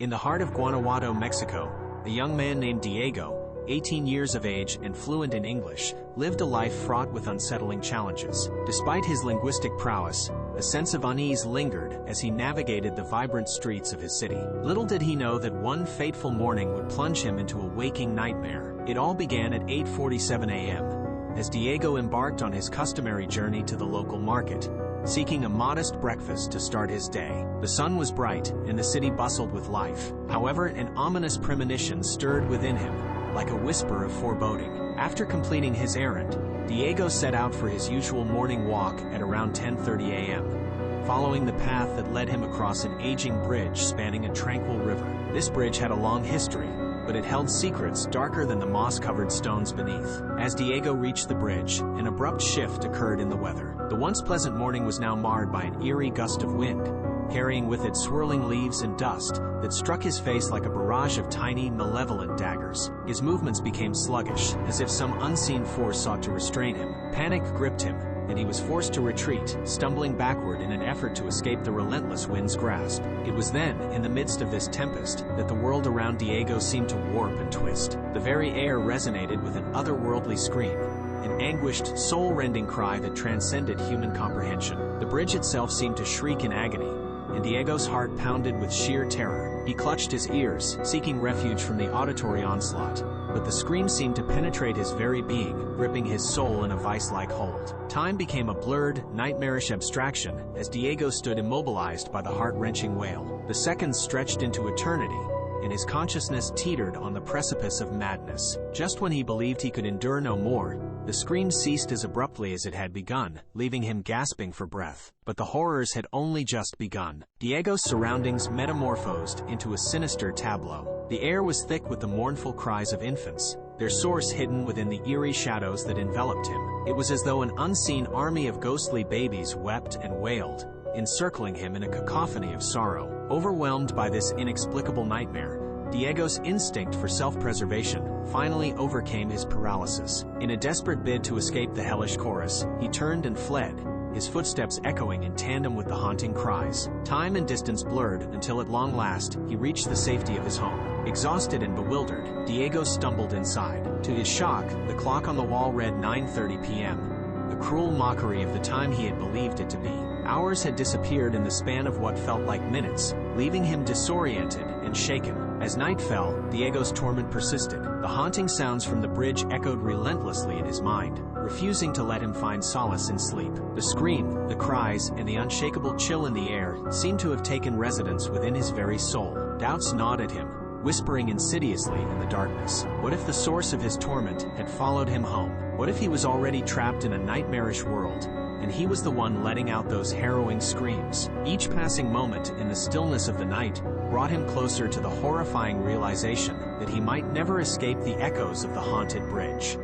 In the heart of Guanajuato, Mexico, a young man named Diego, 18 years of age and fluent in English, lived a life fraught with unsettling challenges. Despite his linguistic prowess, a sense of unease lingered as he navigated the vibrant streets of his city. Little did he know that one fateful morning would plunge him into a waking nightmare. It all began at 8:47 a.m. as Diego embarked on his customary journey to the local market, seeking a modest breakfast to start his day. The sun was bright, and the city bustled with life. However, an ominous premonition stirred within him, like a whisper of foreboding. After completing his errand, Diego set out for his usual morning walk at around 10:30 a.m., following the path that led him across an aging bridge spanning a tranquil river. This bridge had a long history, but it held secrets darker than the moss-covered stones beneath. As Diego reached the bridge, an abrupt shift occurred in the weather. The once pleasant morning was now marred by an eerie gust of wind, carrying with it swirling leaves and dust that struck his face like a barrage of tiny, malevolent daggers. His movements became sluggish, as if some unseen force sought to restrain him. Panic gripped him, and he was forced to retreat, stumbling backward in an effort to escape the relentless wind's grasp. It was then, in the midst of this tempest, that the world around Diego seemed to warp and twist. The very air resonated with an otherworldly scream, an anguished, soul-rending cry that transcended human comprehension. The bridge itself seemed to shriek in agony, and Diego's heart pounded with sheer terror. He clutched his ears, seeking refuge from the auditory onslaught, but the scream seemed to penetrate his very being, gripping his soul in a vice-like hold. Time became a blurred, nightmarish abstraction as Diego stood immobilized by the heart-wrenching wail. The seconds stretched into eternity, and his consciousness teetered on the precipice of madness. Just when he believed he could endure no more, the scream ceased as abruptly as it had begun, leaving him gasping for breath. But the horrors had only just begun. Diego's surroundings metamorphosed into a sinister tableau. The air was thick with the mournful cries of infants, their source hidden within the eerie shadows that enveloped him. It was as though an unseen army of ghostly babies wept and wailed, encircling him in a cacophony of sorrow. Overwhelmed by this inexplicable nightmare, Diego's instinct for self-preservation finally overcame his paralysis. In a desperate bid to escape the hellish chorus, he turned and fled, his footsteps echoing in tandem with the haunting cries. Time and distance blurred until at long last he reached the safety of his home. Exhausted and bewildered, Diego stumbled inside. To his shock, the clock on the wall read 9:30 p.m., a cruel mockery of the time he had believed it to be. Hours had disappeared in the span of what felt like minutes, leaving him disoriented and shaken. As night fell, Diego's torment persisted. The haunting sounds from the bridge echoed relentlessly in his mind, refusing to let him find solace in sleep. The scream, the cries, and the unshakable chill in the air seemed to have taken residence within his very soul. Doubts gnawed at him, whispering insidiously in the darkness. What if the source of his torment had followed him home? What if he was already trapped in a nightmarish world, and he was the one letting out those harrowing screams? Each passing moment in the stillness of the night brought him closer to the horrifying realization that he might never escape the echoes of the haunted bridge.